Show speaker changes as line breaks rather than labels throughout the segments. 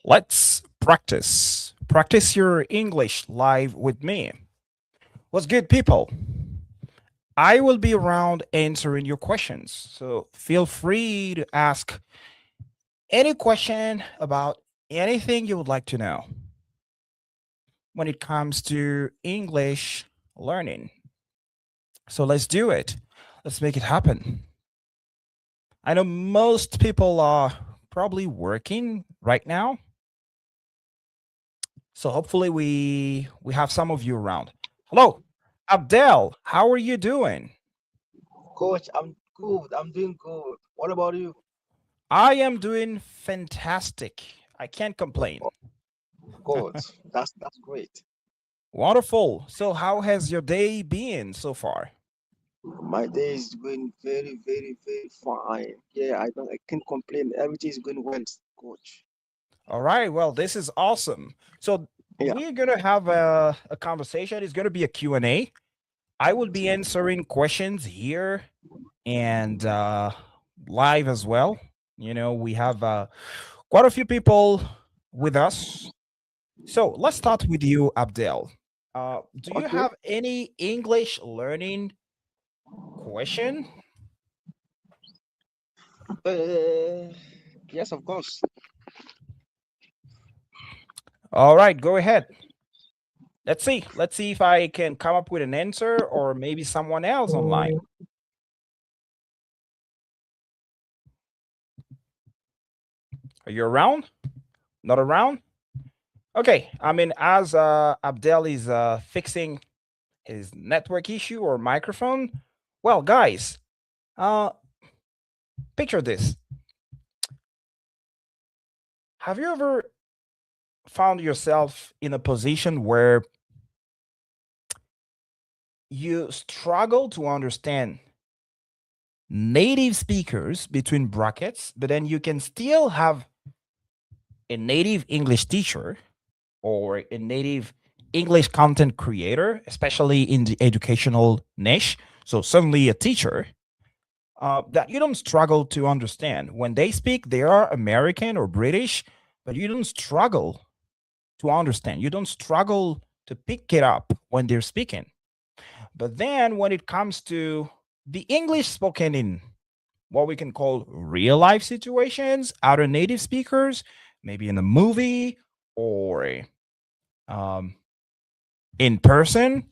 Let's practice. Practice your English live with me. What's good, people? I will be around answering your questions. So feel free to ask any question about anything you would like to know when it comes to English learning. So let's do it. Let's make it happen. I know most people are probably working right now. So hopefully we have some of you around. Hello, Abdel. How are you doing?
Coach, I'm good. I'm doing good. What about you?
I am doing fantastic. I can't complain.
Good. That's great.
Wonderful. So how has your day been so far?
My day is going very, very, very fine. Yeah, I can't complain. Everything is going well, coach.
All right. Well, this is awesome. So
Yeah.
we're going to have a conversation. It's going to be a Q&A. I will be answering questions here and live as well. You know, we have quite a few people with us. So let's start with you, Abdel. Do you
Okay.
have any English learning question?
Uh, yes, of course.
All right, go ahead. Let's see. Let's see if I can come up with an answer or maybe someone else online. Are you around? Not around? Okay. I mean, as Abdel is fixing his network issue or microphone, well, guys, uh, picture this. Have you ever found yourself in a position where you struggle to understand native speakers between brackets, but then you can still have a native English teacher or a native English content creator, especially in the educational niche? So, suddenly a teacher that you don't struggle to understand. When they speak, they are American or British, but you don't struggle to understand. You don't struggle to pick it up when they're speaking. But then when it comes to the English spoken in what we can call real life situations, other native speakers, maybe in a movie or um, in person,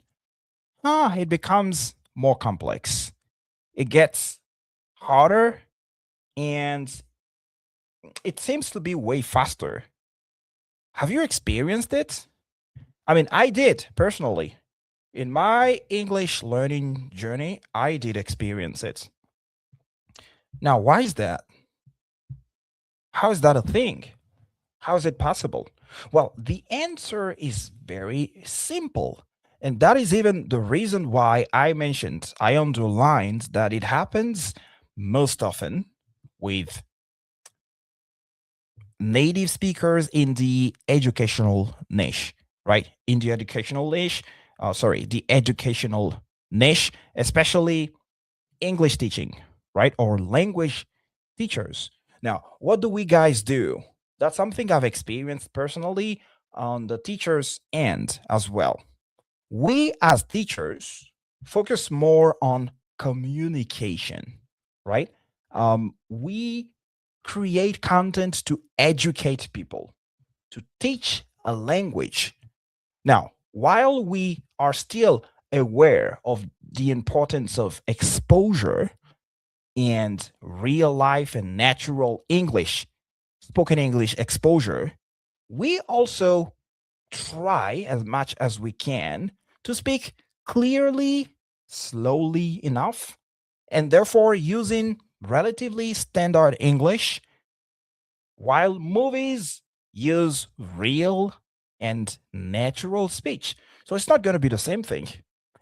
it becomes more complex. It gets harder and it seems to be way faster. Have you experienced it? I mean, I did personally. In my English learning journey, I did experience it. Now, why is that? How is that a thing? How is it possible? Well, the answer is very simple. And that is even the reason why I underlined that it happens most often with native speakers in the educational niche, right? In the educational niche, the educational niche, especially English teaching, right? Or language teachers. Now, what do we guys do? That's something I've experienced personally on the teachers' end as well. We as teachers focus more on communication, right? We create content to educate people, to teach a language. Now, while we are still aware of the importance of exposure and real life and natural English, spoken English exposure, we also try as much as we can to speak clearly, slowly enough, and therefore using relatively standard English, while movies use real and natural speech. So it's not going to be the same thing.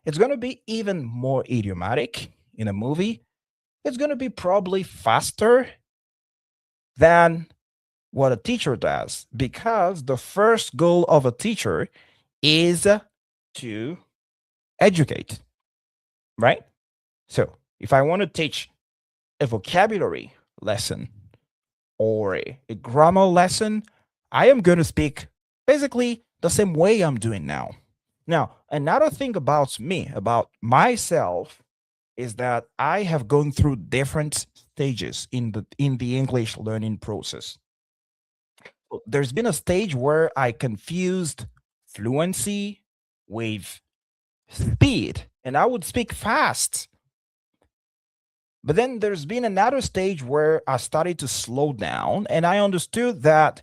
It's going to be even more idiomatic in a movie. It's going to be probably faster than what a teacher does because the first goal of a teacher is to educate, right? So if I want to teach a vocabulary lesson or a grammar lesson, I am going to speak basically the same way I'm doing now. Now, another thing about me, about myself, is that I have gone through different stages in the English learning process. There's been a stage where I confused fluency with speed, and I would speak fast. But then there's been another stage where I started to slow down, and I understood that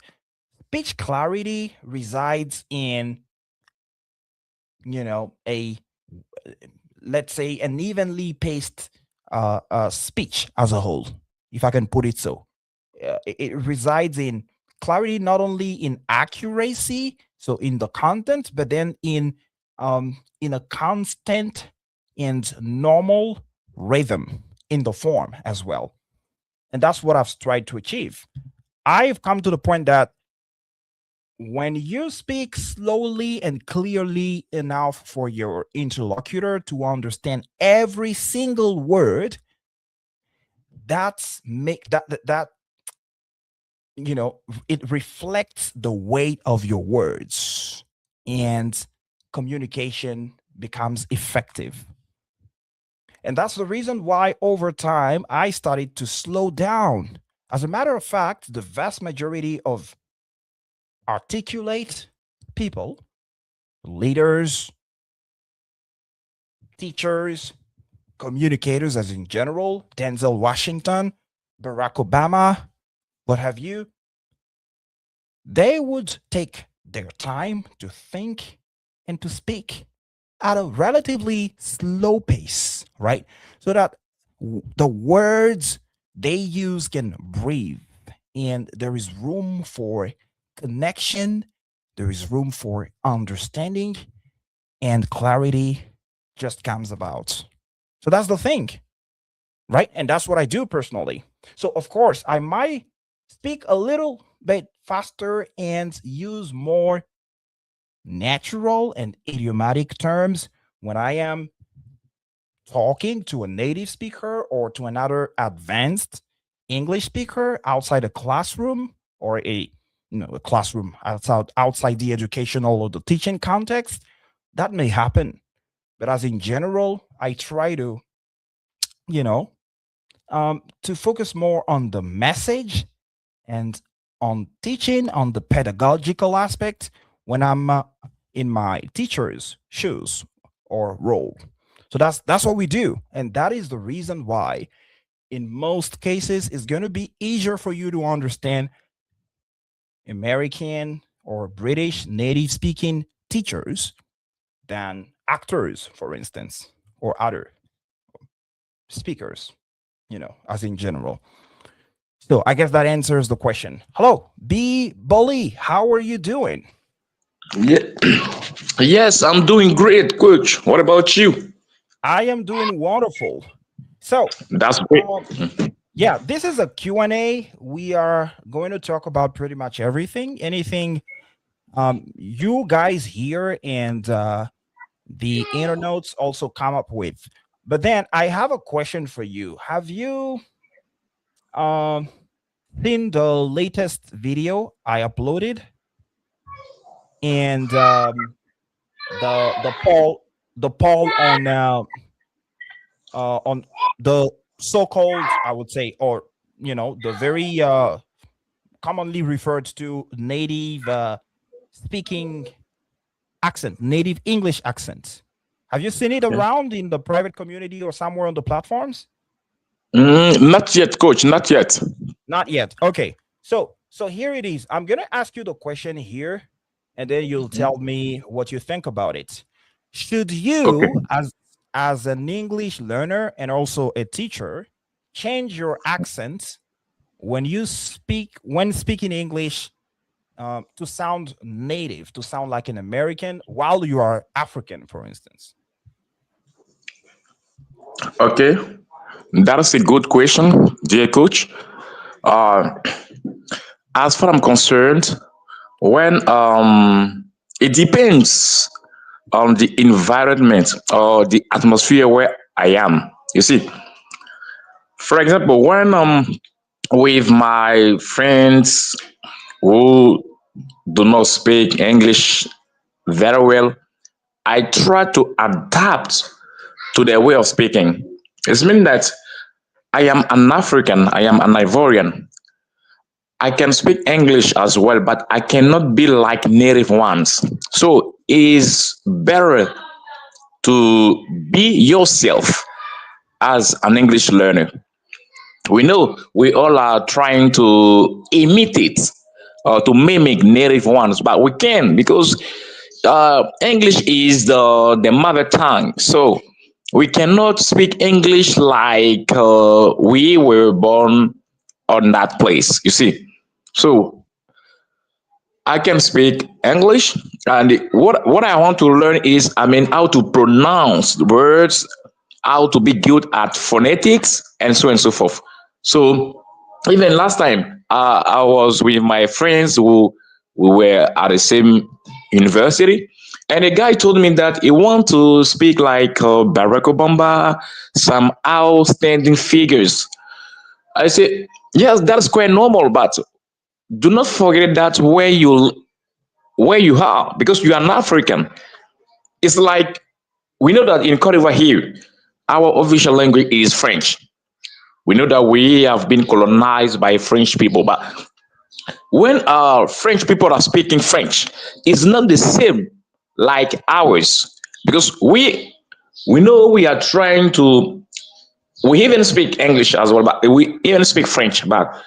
speech clarity resides in, a, let's say, an evenly paced speech as a whole, if I can put it so. It resides in clarity, not only in accuracy, so in the content, but then in a constant and normal rhythm in the form as well. And that's what I've tried to achieve. I've come to the point that when you speak slowly and clearly enough for your interlocutor to understand every single word, that's make that it reflects the weight of your words, and communication becomes effective. And that's the reason why over time I started to slow down. As a matter of fact, the vast majority of articulate people, leaders, teachers, communicators, as in general, Denzel Washington, Barack Obama, what have you, they would take their time to think and to speak at a relatively slow pace, right? So that the words they use can breathe, and there is room for connection, there is room for understanding, and clarity just comes about. So that's the thing, right? And that's what I do personally. So, of course, I might speak a little bit faster and use more natural and idiomatic terms when I am talking to a native speaker or to another advanced English speaker outside a classroom, or a classroom outside the educational or the teaching context. That may happen, but as in general, I try you know to focus more on the message and on teaching, on the pedagogical aspect when I'm in my teacher's shoes or role. So that's what we do, and that is the reason why, in most cases, it's going to be easier for you to understand American or British native speaking teachers than actors, for instance, or other speakers, as in general. So I guess that answers the question. Hello, B. Bully. How are you doing?
Yeah. Yes, I'm doing great, coach. What about you?
I am doing wonderful. So,
That's great.
um, yeah, this is a Q&A. We are going to talk about pretty much everything, anything you guys here and the internauts also come up with. But then I have a question for you. Have you um, seen the latest video I uploaded, and the poll on the so-called, I would say, or the very commonly referred to native speaking accent, native English accent. Have you seen it
Yeah.
around in the private community or somewhere on the platforms?
Not yet, coach. Not yet.
Not yet. Okay. So here it is. I'm gonna ask you the question here, and then you'll tell me what you think about it. Should
Okay.
you, as an English learner and also a teacher, change your accent when speaking English to sound native, to sound like an American while you are African, for instance?
Okay. That is a good question, dear coach. Uh, as far I'm concerned, when it depends on the environment or the atmosphere where I am. You see, for example, when with my friends who do not speak English very well, I try to adapt to their way of speaking. It's mean that I am an African, I am an Ivorian. I can speak English as well, but I cannot be like native ones. So it is better to be yourself as an English learner. We know we all are trying to imitate or to mimic native ones, but we can because English is the mother tongue. So we cannot speak English like we were born on that place. You see, so I can speak English, and what I want to learn is, I mean, how to pronounce the words, how to be good at phonetics, and so on and so forth. So even last time, I was with my friends who we were at the same university, and a guy told me that he want to speak like Barack Obama, some outstanding figures. I said, yes, that's quite normal, but do not forget that where you are because you are an African. It's like we know that in Cote d'Ivoire here, our official language is French. We know that we have been colonized by French people, but when French people are speaking French, it's not the same like ours because we know we are trying to. We even speak English as well, but we even speak French, but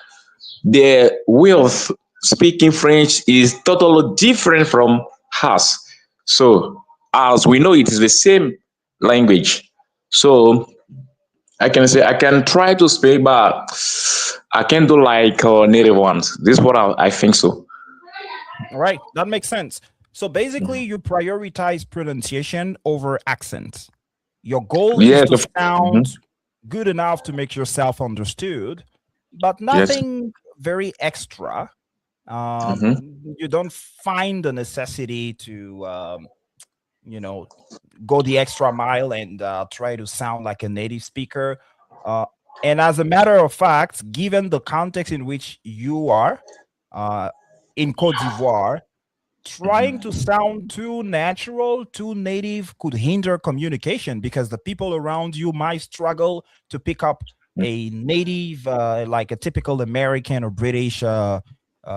the way of speaking French is totally different from us. So, as we know, it is the same language. So, I can say I can try to speak, but I can't do like native ones. This is what I think so.
All right, that makes sense. So basically, you prioritize pronunciation over accent. Your goal is
Yes,
to
mhm.
sound good enough to make yourself understood, but
Yes.
nothing very extra.
Hmm.
You don't find the necessity to, you know, go the extra mile and try to sound like a native speaker. Uh, and as a matter of fact, given the context in which you are uh, in Cote d'Ivoire, trying to sound too natural, too native could hinder communication because the people around you might struggle to pick up a native, like a typical American or British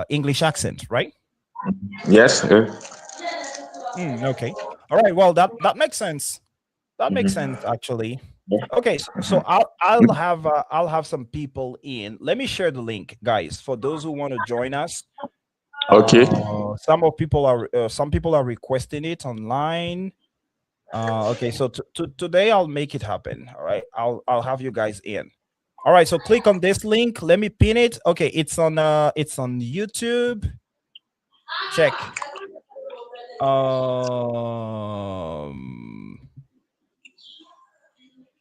English accent, right?
Yes.
Okay. All right. Well, that makes sense. That makes
Mhm.
sense, actually. Okay, so I'll have some people in. Let me share the link, guys, for those who want to join us.
Okay.
Some people are requesting it online. Okay, so today I'll make it happen. All right, I'll have you guys in. All right, so click on this link. Let me pin it. Okay, it's on YouTube. Check. Um.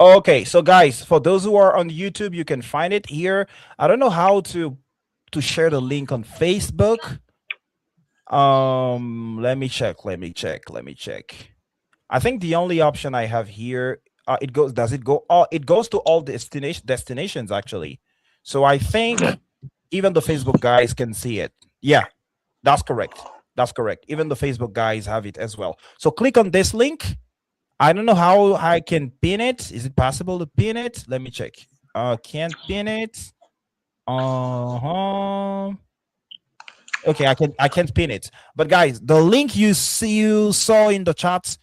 Okay, so guys, for those who are on YouTube, you can find it here. I don't know how to share the link on Facebook. Let me check. Let me check. I think the only option I have here, it goes. Does it go? Oh, it goes to all destinations actually. So I think even the Facebook guys can see it. Yeah, that's correct. That's correct. Even the Facebook guys have it as well. So click on this link. I don't know how I can pin it. Is it possible to pin it? Let me check. Can't pin it. Uh-huh. Okay, I can't pin it. But guys, the link you saw in the chat,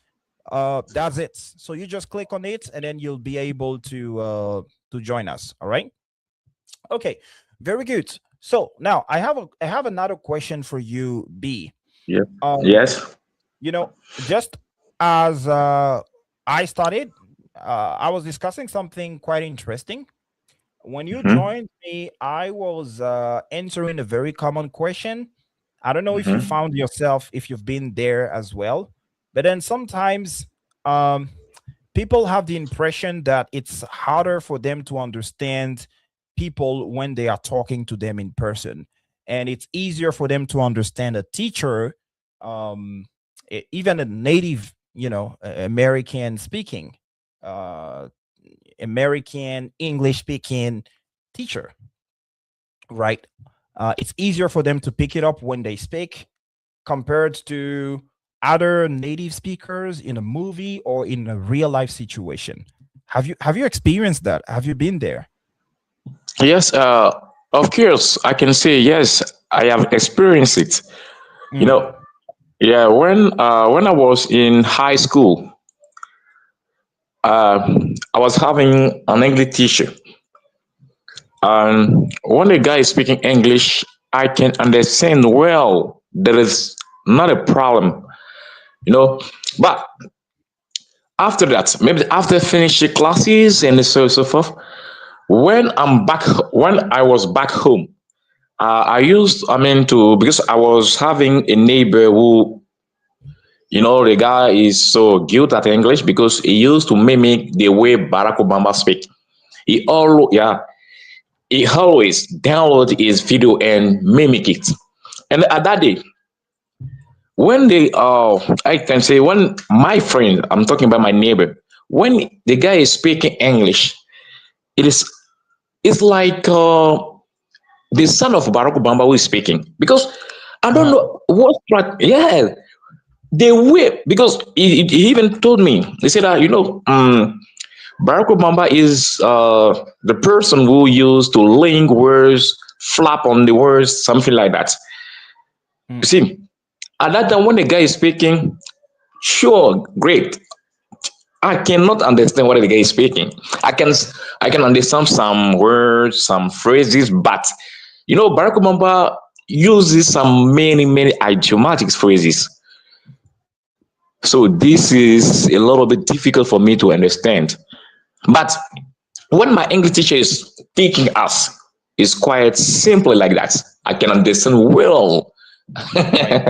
that's it. So you just click on it and then you'll be able to join us. All right. Okay, very good. So now I have another question for you, B.
Yeah.
Um,
Yes.
you know, just as I started, I was discussing something quite interesting. When you
Hmm.
joined me, I was answering a very common question. I don't know if you
Hmm.
found yourself, if you've been there as well, but then sometimes um, people have the impression that it's harder for them to understand people when they are talking to them in person, and it's easier for them to understand a teacher, um, even a native, American speaking, uh, American English speaking teacher, right? It's easier for them to pick it up when they speak. compared to other native speakers in a movie or in a real life situation? Have you experienced that? Have you been there?
Yes, of course, I can say yes. I have experienced it. You
Mm,
know, yeah, when I was in high school, uh, I was having an English teacher, and when the guy is speaking English, I can understand well. There is not a problem, you know. But after that, maybe after finishing classes and so forth, when I was back home, I mean, to because I was having a neighbor who, the guy is so good at English because he used to mimic the way Barack Obama speak. Yeah, he always download his video and mimic it. And at that day, when I can say when my friend, I'm talking about my neighbor, when the guy is speaking English, it is it's like the son of Barack Obama who is speaking because I don't
uh-huh.
know yeah, the way because he even told me he said that Barack Obama is the person who used to link words, flap on the words, something like that. You
Mm,
see, at that time when the guy is speaking, sure, great. I cannot understand what the guy is speaking. I can understand some words, some phrases, but Barack Obama uses some many idiomatic phrases. So this is a little bit difficult for me to understand. But when my English teacher is teaching us, it's quite simple like that. I can understand well.
right.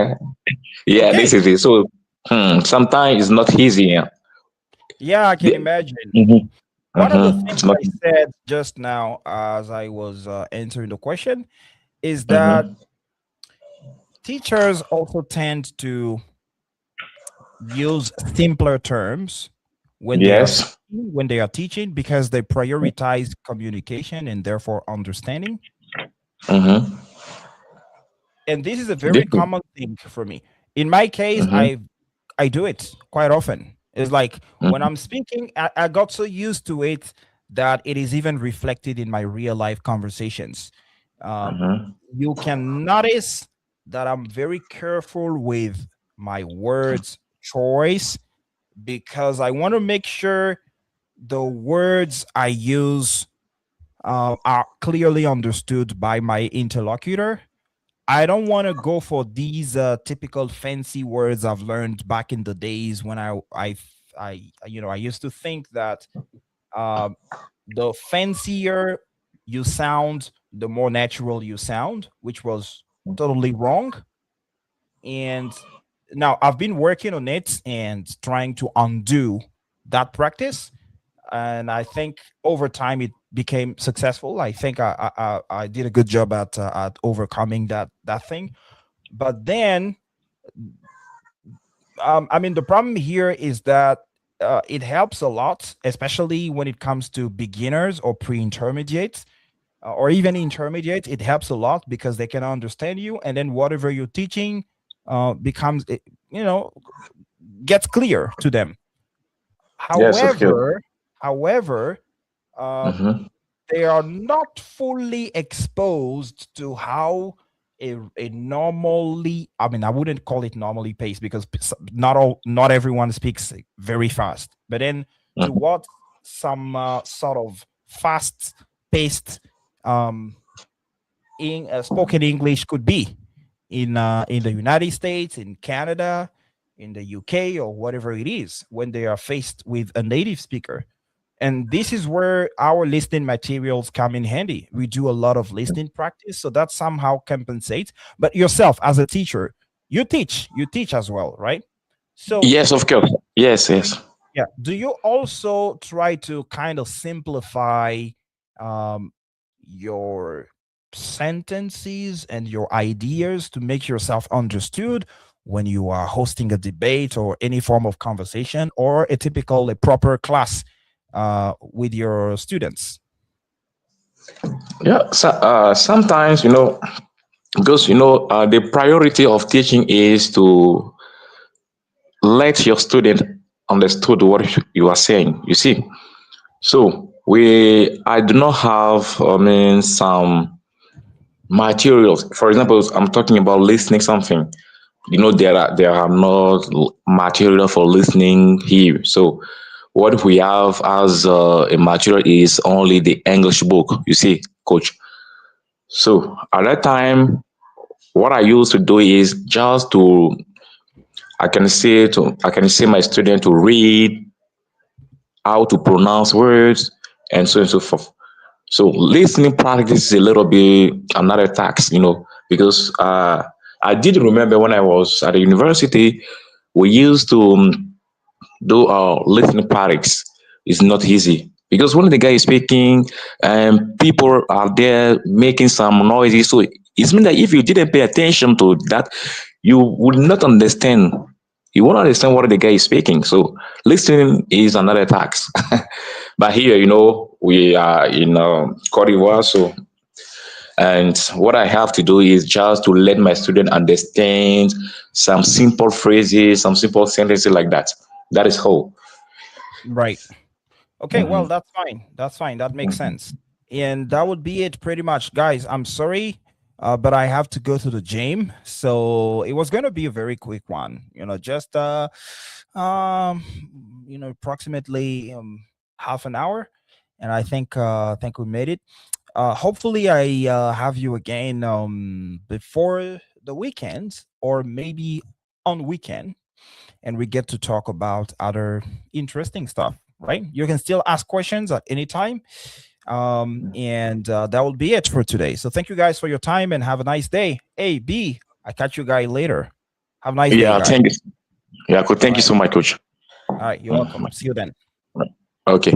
Yeah, this
Okay.
is it. So sometimes it's not easy. Yeah.
Yeah, I can
The-
imagine.
Mhm,
One of the
It's
things
not.
I said just now as I was answering the question is that
Mhm.
teachers also tend to use simpler terms
Yes.
when they are teaching because they prioritize communication and therefore understanding.
Mm-hmm.
And this is a very common thing for me. In my case,
Mm-hmm.
I do it quite often. It's like when
Mm-hmm.
I'm speaking, I got so used to it that it is even reflected in my real life conversations. Um,
Mm-hmm.
you can notice that I'm very careful with my words choice because I want to make sure the words I use are clearly understood by my interlocutor. I don't want to go for these typical fancy words I've learned back in the days when I used to think that uh, the fancier you sound, the more natural you sound, which was totally wrong. And now I've been working on it and trying to undo that practice. And I think over time it became successful. I think I did a good job at overcoming that thing. But then, I mean, the problem here is that it helps a lot, especially when it comes to beginners or pre-intermediates or even intermediate. It helps a lot because they can understand you, and then whatever you're teaching becomes, you know, gets clear to them.
Yes, of course.
However, however, uh,
Mm-hmm.
they are not fully exposed to how a normally, I mean, I wouldn't call it normally paced because not everyone speaks very fast, but then to
Mm-hmm.
what some sort of fast paced um in spoken English could be in the United States, in Canada, in the UK, or whatever it is when they are faced with a native speaker. And this is where our listening materials come in handy. We do a lot of listening practice, so that somehow compensates. But yourself as a teacher, you teach as well, right? So
Yes, of course. Yes,
do you,
yes.
yeah, do you also try to kind of simplify um, your sentences and your ideas to make yourself understood when you are hosting a debate or any form of conversation or a proper class with your students?
Yeah. So, sometimes because the priority of teaching is to let your student understood what you are saying. You see, so I do not have, some materials. For example, I'm talking about listening something. There are no material for listening here. So what we have as a material is only the English book. You see, coach. So at that time, what I used to do is just to I can say my student to read how to pronounce words and so on and so forth. So listening practice is a little bit another task, because I did remember when I was at the university, we used to do our listening practice. It's not easy because when the guy is speaking and people are there making some noises, so it means that if you didn't pay attention to that, you would not understand. You won't understand what the guy is speaking. So listening is another task. But here, we are in Cote d'Ivoire, so and what I have to do is just to let my student understand some simple phrases, some simple sentences like that. That is how.
Right. Okay, well, that's fine. That's fine. That makes sense. And that would be it pretty much. Guys, I'm sorry, but I have to go to the gym. So it was going to be a very quick one, just um approximately half an hour, and I think we made it. Hopefully I have you again before the weekend, or maybe on weekend, and we get to talk about other interesting stuff, right? You can still ask questions at any time. And that will be it for today. So thank you guys for your time and have a nice day. A, B, I catch you guys later. Have a nice day,
Yeah,
guys.
thank you. Yeah, cool.
All
Thank you
right.
so much, coach.
All right. You're welcome. See you then.
Okay.